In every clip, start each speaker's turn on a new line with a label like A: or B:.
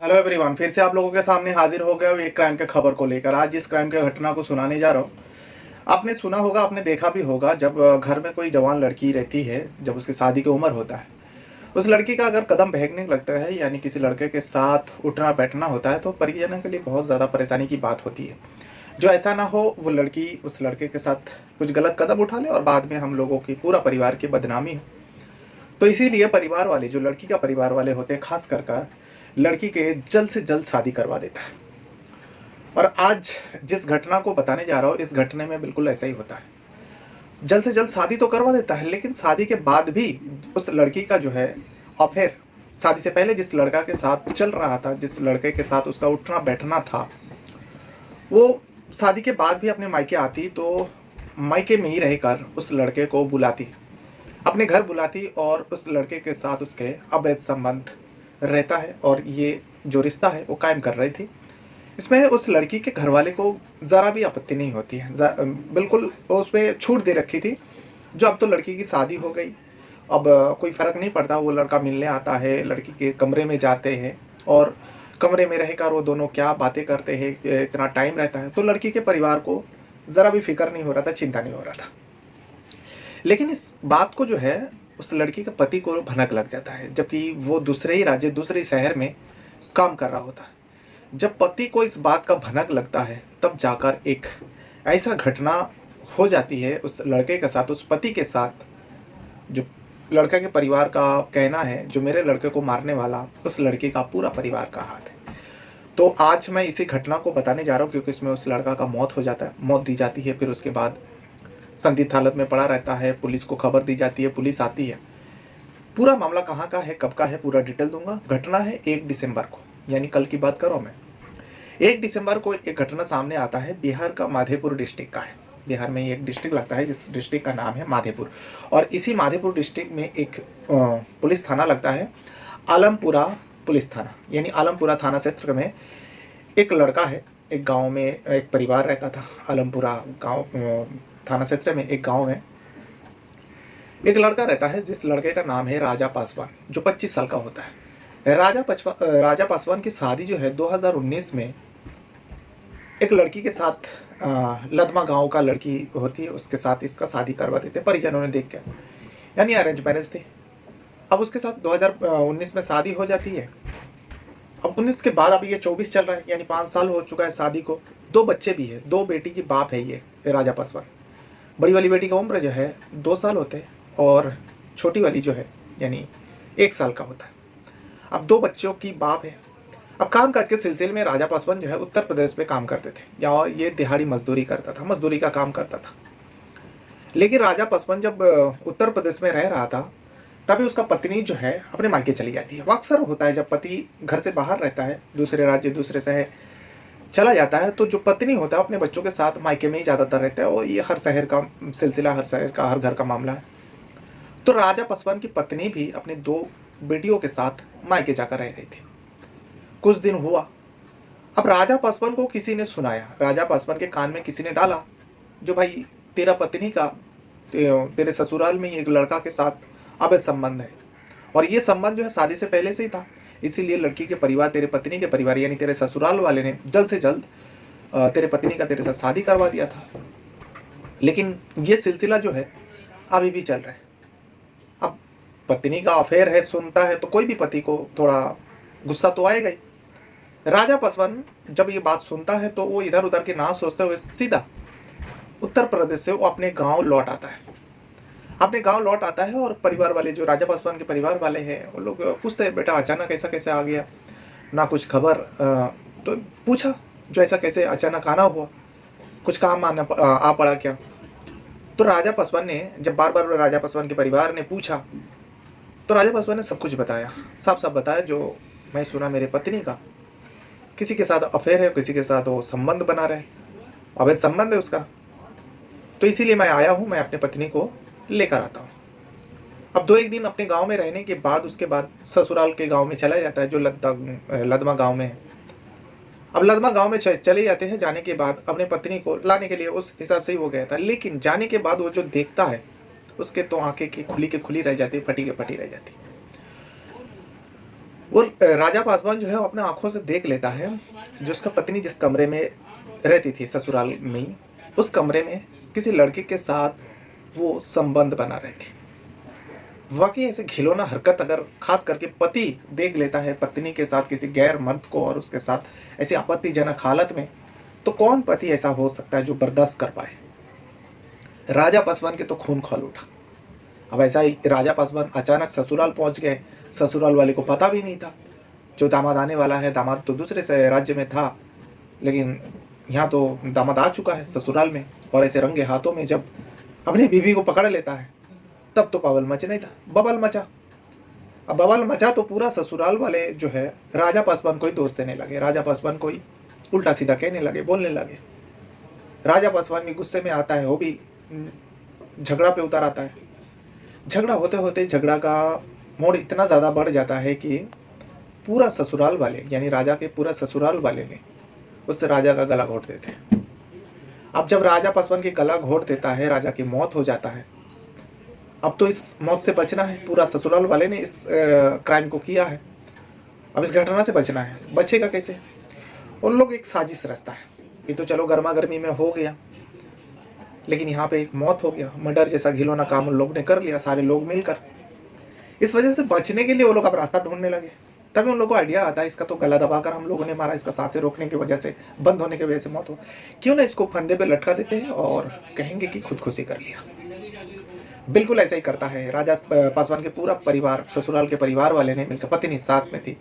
A: Hello everyone, फिर से आप लोगों के सामने हाजिर हो गया हूँ एक क्राइम के खबर को लेकर। आज जिस क्राइम की घटना को सुनाने जा रहा हूँ, आपने सुना होगा, आपने देखा भी होगा। जब घर में कोई जवान लड़की रहती है, जब उसकी शादी की उम्र होता है, उस लड़की का अगर कदम बहकने लगता है, यानी किसी लड़के के साथ उठना बैठना होता है, तो परिजनों के लिए बहुत ज़्यादा परेशानी की बात होती है। जो ऐसा ना हो वो लड़की उस लड़के के साथ कुछ गलत कदम उठा ले और बाद में हम लोगों की पूरा परिवार की बदनामी हो। तो इसीलिए परिवार वाले, जो लड़की का परिवार वाले होते हैं, खास कर लड़की के जल्द से जल्द शादी करवा देता है। और आज जिस घटना को बताने जा रहा हूँ, इस घटने में बिल्कुल ऐसा ही होता है। जल्द से जल्द शादी तो करवा देता है, लेकिन शादी के बाद भी उस लड़की का जो है अफेयर, शादी से पहले जिस लड़का के साथ चल रहा था, जिस लड़के के साथ उसका उठना बैठना था, वो शादी के बाद भी अपने मायके आती तो मायके में ही रहकर उस लड़के को बुलाती, अपने घर बुलाती और उस लड़के के साथ उसके अवैध संबंध रहता है और ये जो रिश्ता है वो कायम कर रही थी। इसमें उस लड़की के घरवाले को ज़रा भी आपत्ति नहीं होती है, बिल्कुल उसमें छूट दे रखी थी। जो अब तो लड़की की शादी हो गई, अब कोई फ़र्क नहीं पड़ता। वो लड़का मिलने आता है, लड़की के कमरे में जाते हैं और कमरे में रहकर वो दोनों क्या बातें करते हैं, इतना टाइम रहता है। तो लड़की के परिवार को ज़रा भी फिक्र नहीं हो रहा था, चिंता नहीं हो रहा था। लेकिन इस बात को जो है उस लड़की के पति को भनक लग जाता है, जबकि वो दूसरे ही राज्य, दूसरे शहर में काम कर रहा होता है। जब पति को इस बात का भनक लगता है, तब जाकर एक ऐसा घटना हो जाती है उस लड़के के साथ, उस पति के साथ। जो लड़का के परिवार का कहना है, जो मेरे लड़के को मारने वाला उस लड़के का पूरा परिवार का हाथ है। तो आज मैं इसी घटना को बताने जा रहा हूँ, क्योंकि इसमें उस लड़का का मौत हो जाता है, मौत दी जाती है। फिर उसके बाद संदिग्ध हालत में पड़ा रहता है, पुलिस को खबर दी जाती है, पुलिस आती है। पूरा मामला कहाँ का है, कब का है, पूरा डिटेल दूंगा। घटना है 1 दिसंबर को, यानी कल की बात कर रहा हूँ मैं। 1 दिसंबर को एक घटना सामने आता है, बिहार का माधेपुर डिस्ट्रिक्ट का है। बिहार में एक डिस्ट्रिक्ट लगता है, जिस डिस्ट्रिक्ट का नाम है माधेपुर। और इसी माधेपुर डिस्ट्रिक्ट में एक पुलिस थाना लगता है, आलमपुरा पुलिस थाना। यानी आलमपुरा थाना क्षेत्र में एक लड़का है, एक गांव में एक परिवार रहता था। आलमपुरा गांव थाना क्षेत्र में एक गांव में एक लड़का रहता है, जिस लड़के का नाम है राजा पासवान, जो 25 साल का होता है। राजा पासवान की शादी जो है 2019 में एक लड़की के साथ, लदमा गांव का लड़की होती है, उसके साथ इसका शादी करवा देते परिजनों ने देख के, यानी अरेंज मैरिज थी। अब उसके साथ 2019 में शादी हो जाती है। अब 19 के बाद अब ये 24 चल रहा है, यानी 5 साल हो चुका है शादी को। 2 बच्चे भी है, 2 बेटी की बाप है ये राजा पासवान। बड़ी वाली बेटी का उम्र जो है 2 साल होते हैं और छोटी वाली जो है यानी 1 साल का होता है। अब 2 बच्चों की बाप है। अब काम काज के सिलसिले में राजा पासवान जो है उत्तर प्रदेश में काम करते थे, या और ये दिहाड़ी मजदूरी करता था, मजदूरी का काम करता था। लेकिन राजा पासवान जब उत्तर प्रदेश में रह रहा था, तभी उसका पत्नी जो है अपने मायके चली जाती है। वो अक्सर होता है, जब पति घर से बाहर रहता है, दूसरे राज्य दूसरे शहर चला जाता है, तो जो पत्नी होता है अपने बच्चों के साथ मायके में ही ज़्यादातर रहता है। और ये हर शहर का सिलसिला, हर शहर का, हर घर का मामला है। तो राजा पासवान की पत्नी भी अपनी 2 बेटियों के साथ मायके जाकर रह रही थी। कुछ दिन हुआ, अब राजा पासवान को किसी ने सुनाया, राजा पासवान के कान में किसी ने डाला, जो भाई तेरा पत्नी का तेरे ससुराल में एक लड़का के साथ अवैध संबंध है। और ये संबंध जो है शादी से पहले से ही था, इसीलिए लड़की के परिवार, तेरे पत्नी के परिवार यानी तेरे ससुराल वाले ने जल्द से जल्द तेरे पत्नी का तेरे साथ शादी करवा दिया था। लेकिन ये सिलसिला जो है अभी भी चल रहा है। अब पत्नी का अफेयर है, सुनता है तो कोई भी पति को थोड़ा गुस्सा तो आएगा ही। राजा पासवान जब ये बात सुनता है तो वो इधर उधर के ना सोचते हुए सीधा उत्तर प्रदेश से वो अपने गांव लौट आता है। अपने गांव लौट आता है और परिवार वाले, जो राजा पासवान के परिवार वाले हैं, वो लोग पूछते हैं, बेटा अचानक ऐसा कैसे आ गया, ना कुछ खबर। तो पूछा, जो ऐसा कैसे अचानक आना हुआ, कुछ काम आ पड़ा क्या? तो राजा पासवान ने, जब बार बार राजा पासवान के परिवार ने पूछा, तो राजा पासवान ने सब कुछ बताया, साफ साफ बताया, जो मैं सुना मेरे पत्नी का किसी के साथ अफेयर है, किसी के साथ वो संबंध बना रहे, अवैध संबंध है उसका। तो इसीलिए मैं आया हूँ, मैं अपनी पत्नी को लेकर आता हूँ। अब 2 एक दिन अपने गांव में रहने के बाद उसके बाद ससुराल के गांव में चला जाता है, जो लदमा गांव में है। अब लदमा गांव में चले जाते हैं। जाने के बाद अपने पत्नी को लाने के लिए उस हिसाब से ही वो गया था, लेकिन जाने के बाद वो जो देखता है, उसके तो आंखें की खुली रह जाती, फटी के फटी रह जाती। वो राजा पासवान जो है वो अपने आँखों से देख लेता है, जो उसका पत्नी जिस कमरे में रहती थी ससुराल में, उस कमरे में किसी लड़के के साथ वो संबंध बना रही थी। वाक़ई ऐसे घिनौना हरकत अगर ख़ास करके पति देख लेता है पत्नी के साथ किसी गैर मर्द को और उसके साथ ऐसी आपत्तिजनक हालत में, तो कौन पति ऐसा हो सकता है जो बर्दाश्त कर पाए। राजा पासवान के तो खून खौल उठा। अब ऐसा ही राजा पासवान अचानक ससुराल पहुंच गए, ससुराल वाले को पता भी नहीं था जो दामाद आने वाला है। दामाद तो दूसरे से राज्य में था, लेकिन यहाँ तो दामाद आ चुका है ससुराल में, और ऐसे रंगे हाथों में जब अपनी बीवी को पकड़ लेता है तब तो पावल मच नहीं था, बबल मचा। अब बबल मचा तो पूरा ससुराल वाले जो है राजा पासवान को ही दोष देने लगे, राजा पासवान को ही उल्टा सीधा कहने लगे, बोलने लगे। राजा पासवान भी गुस्से में आता है, वो भी झगड़ा पे उतर आता है। झगड़ा होते होते झगड़ा का मोड़ इतना ज़्यादा बढ़ जाता है कि पूरा ससुराल वाले यानी राजा के पूरा ससुराल वाले ने उससे राजा का गला घोंट देते हैं। अब जब राजा पासवान की गला घोंट देता है, राजा की मौत हो जाता है। अब तो इस मौत से बचना है, पूरा ससुराल वाले ने इस क्राइम को किया है, अब इस घटना से बचना है। बचेगा कैसे? उन लोग एक साजिश रचता है। ये तो चलो गर्मा गर्मी में हो गया, लेकिन यहाँ पे एक मौत हो गया, मर्डर जैसा घिनौना काम उन लोग ने कर लिया, सारे लोग मिलकर। इस वजह से बचने के लिए वो लोग अब रास्ता ढूंढने लगे। तभी उन लोगों को आइडिया आता है, इसका तो गला दबाकर हम लोगों ने मारा, इसका सांसें रोकने की वजह से, बंद होने की वजह से मौत हो, क्यों ना इसको फंदे पे लटका देते हैं और कहेंगे कि खुदकुशी कर लिया। बिल्कुल ऐसा ही करता है राजा पासवान के पूरा परिवार, ससुराल के परिवार वाले ने मिलकर, पत्नी साथ में थी,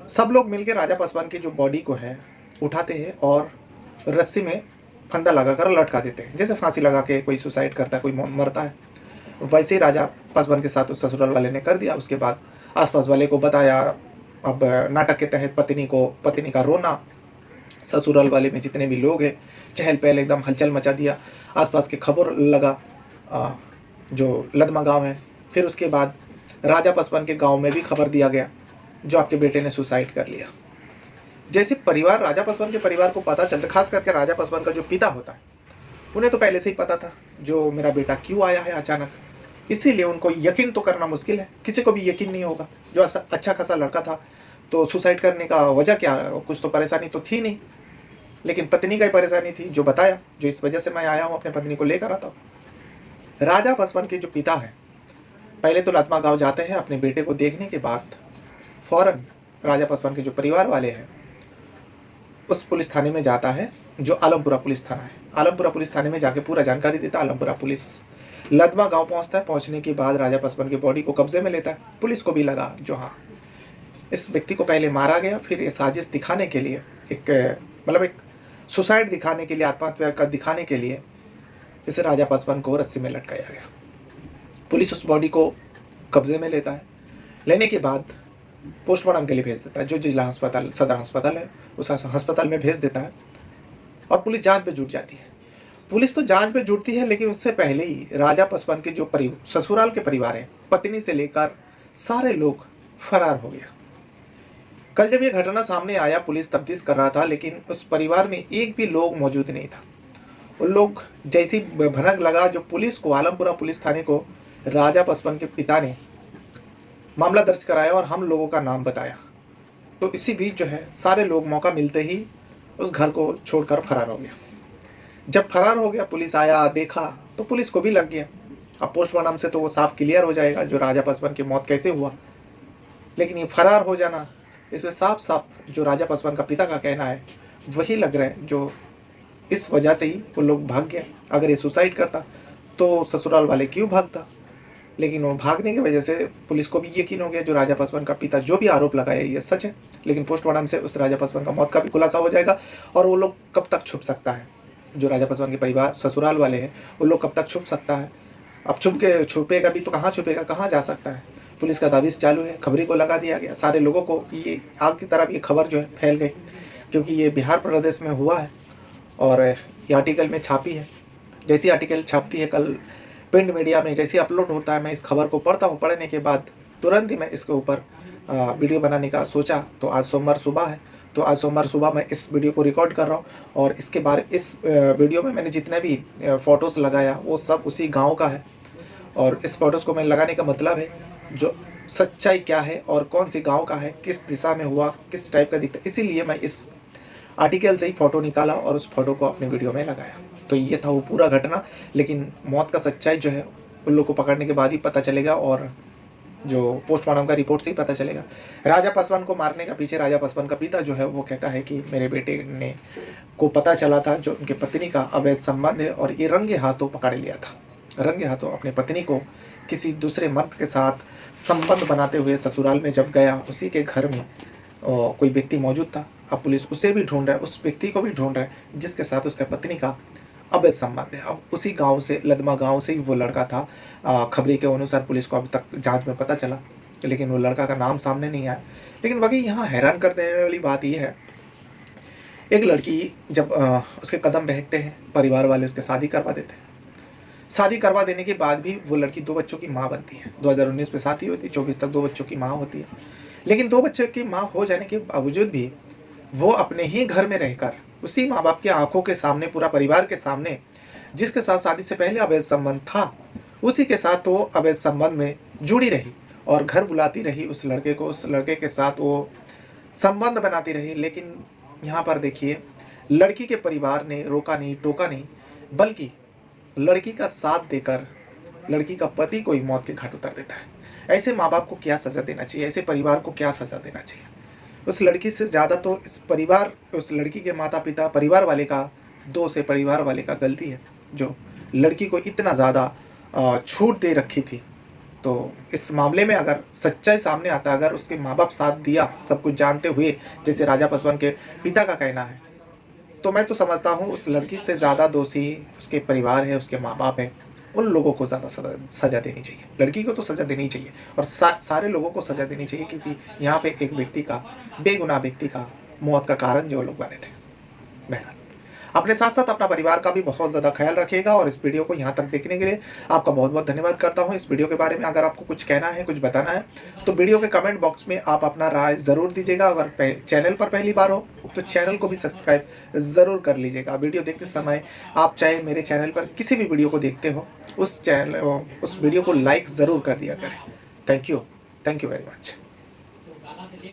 A: सब लोग मिलकर राजा पासवान की जो बॉडी को है उठाते हैं और रस्सी में फंदा लगाकर लटका देते हैं। जैसे फांसी लगा के कोई सुसाइड करता है, कोई मरता है, वैसे ही राजा पासवान के साथ उस ससुराल वाले ने कर दिया। उसके बाद आसपास वाले को बताया। अब नाटक के तहत पत्नी का रोना, ससुराल वाले में जितने भी लोग हैं चहल पहल एकदम हलचल मचा दिया। आसपास के खबर लगा जो लदमा गांव है। फिर उसके बाद राजा पासवान के गांव में भी खबर दिया गया जो आपके बेटे ने सुसाइड कर लिया। जैसे परिवार, राजा पासवान के परिवार को पता चलता, खास करके राजा पासवान का जो पिता होता है, उन्हें तो पहले से ही पता था जो मेरा बेटा क्यों आया है अचानक, इसीलिए उनको यकीन तो करना मुश्किल है, किसी को भी यकीन नहीं होगा। जो अच्छा खासा लड़का था तो सुसाइड करने का वजह क्या, कुछ तो परेशानी तो थी नहीं, लेकिन पत्नी का ही परेशानी थी जो बताया, जो इस वजह से मैं आया हूँ, अपने पत्नी को लेकर आता हूँ। राजा पासवान के जो पिता है पहले तो लदमा गांव जाते हैं, अपने बेटे को देखने के बाद फौरन राजा पासवान के जो परिवार वाले हैं उस पुलिस थाने में जाता है जो आलमपुरा पुलिस थाना है। आलमपुरा पुलिस थाने में जाके पूरा जानकारी देता है। आलमपुरा पुलिस लदमा गांव पहुंचता है। पहुंचने के बाद राजा पासवान की बॉडी को कब्जे में लेता है। पुलिस को भी लगा जो हाँ, इस व्यक्ति को पहले मारा गया, फिर ये साजिश दिखाने के लिए, एक सुसाइड दिखाने के लिए, आत्महत्या का दिखाने के लिए इसे राजा पासवान को रस्सी में लटकाया गया। पुलिस उस बॉडी को कब्जे में लेता है। लेने के बाद पोस्टमार्टम के लिए भेज देता है। जो जिला अस्पताल, सदर अस्पताल है, उस अस्पताल में भेज देता है और पुलिस जांच पे जुट जाती है। पुलिस तो जांच पे जुटती है, लेकिन उससे पहले ही राजा पासवान के जो ससुराल के परिवार हैं, पत्नी से लेकर सारे लोग फरार हो गया। कल जब ये घटना सामने आया, पुलिस तफ्तीश कर रहा था, लेकिन उस परिवार में एक भी लोग मौजूद नहीं था। उन लोग जैसी भनक लगा जो पुलिस को, आलमपुरा पुलिस थाने को राजा पासवान के पिता ने मामला दर्ज कराया और हम लोगों का नाम बताया, तो इसी बीच जो है सारे लोग मौका मिलते ही उस घर को छोड़कर फरार हो गया। जब फरार हो गया, पुलिस आया, देखा, तो पुलिस को भी लग गया। अब पोस्टमार्टम से तो वो साफ क्लियर हो जाएगा जो राजा पासवान की मौत कैसे हुआ, लेकिन ये फरार हो जाना, इसमें साफ साफ जो राजा पासवान का पिता का कहना है वही लग रहा है, जो इस वजह से ही वो लोग भाग गया। अगर ये सुसाइड करता तो ससुराल वाले क्यों भागता, लेकिन वो भागने की वजह से पुलिस को भी यकीन हो गया जो राजा पासवान का पिता जो भी आरोप लगाया ये सच है। लेकिन पोस्टमार्टम से उस राजा पासवान का मौत का भी खुलासा हो जाएगा और वो लोग कब तक छुप सकता है, जो राजा पासवान के परिवार ससुराल वाले हैं वो लोग कब तक छुप सकता है। अब छुपेगा भी तो कहाँ छुपेगा, कहाँ जा सकता है। पुलिस का दाविश चालू है, खबरी को लगा दिया गया। सारे लोगों को ये आग की तरफ ये खबर जो है फैल गई, क्योंकि ये बिहार प्रदेश में हुआ है और ये आर्टिकल में छापी है। जैसी आर्टिकल छापती है कल प्रिंट मीडिया में, जैसे अपलोड होता है, मैं इस खबर को पढ़ता हूँ। पढ़ने के बाद तुरंत ही मैं इसके ऊपर वीडियो बनाने का सोचा। तो आज सोमवार सुबह है, तो आज सोमवार सुबह मैं इस वीडियो को रिकॉर्ड कर रहा हूँ और इसके बाद इस वीडियो में मैंने जितने भी फ़ोटोज़ लगाया वो सब उसी गांव का है। और इस फ़ोटोज़ को मैं लगाने का मतलब है जो सच्चाई क्या है और कौन सी गाँव का है, किस दिशा में हुआ, किस टाइप का दिखता है। इसीलिए मैं इस आर्टिकल से ही फ़ोटो निकाला और उस फ़ोटो को अपने वीडियो में लगाया। तो ये था वो पूरा घटना, लेकिन मौत का सच्चाई जो है उन लोग को पकड़ने के बाद ही पता चलेगा और जो पोस्टमार्टम का रिपोर्ट से ही पता चलेगा। राजा पासवान को मारने का पीछे राजा पासवान का पिता जो है वो कहता है कि मेरे बेटे ने को पता चला था जो उनकी पत्नी का अवैध संबंध है और ये रंगे हाथों पकड़ लिया था। रंगे हाथों अपनी पत्नी को किसी दूसरे मर्द के साथ संबंध बनाते हुए ससुराल में जब गया, उसी के घर में कोई व्यक्ति मौजूद था। अब पुलिस उसे भी ढूंढ रहा है, उस व्यक्ति को भी ढूंढ रहा है जिसके साथ उसका पत्नी का अवैध संबंध है। अब उसी गांव से, लदमा गांव से ही वो लड़का था। खबरें के अनुसार पुलिस को अभी तक जांच में पता चला, लेकिन वो लड़का का नाम सामने नहीं आया। लेकिन बाकी यहाँ हैरान कर देने वाली बात यह है, एक लड़की जब उसके कदम बहकते हैं, परिवार वाले उसके शादी करवा देते हैं। शादी करवा देने के बाद भी वो लड़की 2 बच्चों की माँ बनती है। 2019 में शादी होती है, 24 तक 2 बच्चों की माँ होती है। लेकिन 2 बच्चों की माँ हो जाने के बावजूद भी वो अपने ही घर में रहकर उसी माँ बाप की आंखों के सामने, पूरा परिवार के सामने, जिसके साथ शादी से पहले अवैध संबंध था, उसी के साथ वो अवैध संबंध में जुड़ी रही और घर बुलाती रही उस लड़के को, उस लड़के के साथ वो संबंध बनाती रही। लेकिन यहाँ पर देखिए, लड़की के परिवार ने रोका नहीं, टोका नहीं, बल्कि लड़की का साथ देकर लड़की का पति को ही मौत के घाट उतार देता है। ऐसे माँ बाप को क्या सज़ा देना चाहिए, ऐसे परिवार को क्या सज़ा देना चाहिए। उस लड़की से ज़्यादा तो इस परिवार, उस लड़की के माता पिता, परिवार वाले का दोष है, परिवार वाले का गलती है जो लड़की को इतना ज़्यादा छूट दे रखी थी। तो इस मामले में अगर सच्चाई सामने आता, अगर उसके माँ बाप साथ दिया सब कुछ जानते हुए, जैसे राजा पासवान के पिता का कहना है, तो मैं तो समझता हूँ उस लड़की से ज़्यादा दोषी उसके परिवार है, उसके माँ बाप हैं। उन लोगों को ज़्यादा सज़ा देनी चाहिए। लड़की को तो सज़ा देनी चाहिए और सारे लोगों को सज़ा देनी चाहिए, क्योंकि यहाँ पे एक व्यक्ति का, बेगुनाह व्यक्ति का मौत का कारण जो लोग बने थे। बहरहाल, अपने साथ साथ अपना परिवार का भी बहुत ज़्यादा ख्याल रखिएगा और इस वीडियो को यहाँ तक देखने के लिए आपका बहुत बहुत धन्यवाद करता हूँ। इस वीडियो के बारे में अगर आपको कुछ कहना है, कुछ बताना है, तो वीडियो के कमेंट बॉक्स में आप अपना राय ज़रूर दीजिएगा। अगर चैनल पर पहली बार हो तो चैनल को भी सब्सक्राइब ज़रूर कर लीजिएगा। वीडियो देखते समय आप चाहे मेरे चैनल पर किसी भी वीडियो को देखते हो, उस वीडियो को लाइक ज़रूर कर दिया करें। Thank you very much.